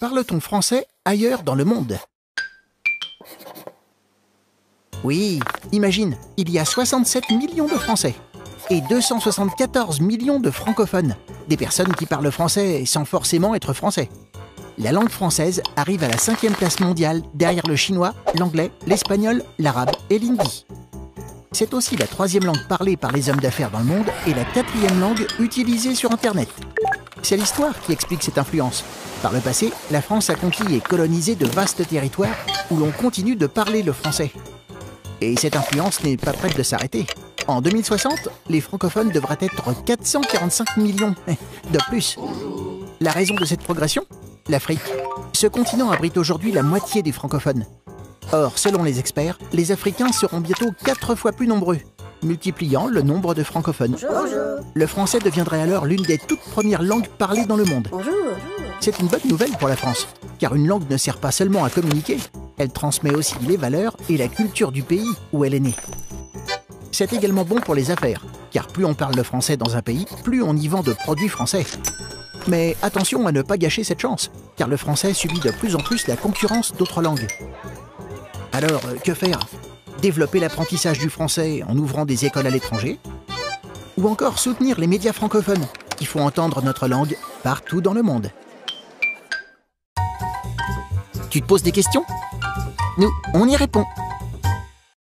Parle-t-on français ailleurs dans le monde? Oui, imagine, il y a 67 millions de Français et 274 millions de francophones, des personnes qui parlent français sans forcément être français. La langue française arrive à la 5e place mondiale derrière le chinois, l'anglais, l'espagnol, l'arabe et l'hindi. C'est aussi la 3e langue parlée par les hommes d'affaires dans le monde et la 4e langue utilisée sur Internet. C'est l'histoire qui explique cette influence. Par le passé, la France a conquis et colonisé de vastes territoires où l'on continue de parler le français. Et cette influence n'est pas prête de s'arrêter. En 2060, les francophones devraient être 445 millions de plus. La raison de cette progression? L'Afrique. Ce continent abrite aujourd'hui la moitié des francophones. Or, selon les experts, les Africains seront bientôt 4 fois plus nombreux, multipliant le nombre de francophones. Le français deviendrait alors l'une des toutes premières langues parlées dans le monde. C'est une bonne nouvelle pour la France, car une langue ne sert pas seulement à communiquer, elle transmet aussi les valeurs et la culture du pays où elle est née. C'est également bon pour les affaires, car plus on parle le français dans un pays, plus on y vend de produits français. Mais attention à ne pas gâcher cette chance, car le français subit de plus en plus la concurrence d'autres langues. Alors, que faire? Développer l'apprentissage du français en ouvrant des écoles à l'étranger? Ou encore soutenir les médias francophones, qui font entendre notre langue partout dans le monde? Tu te poses des questions? Nous, on y répond.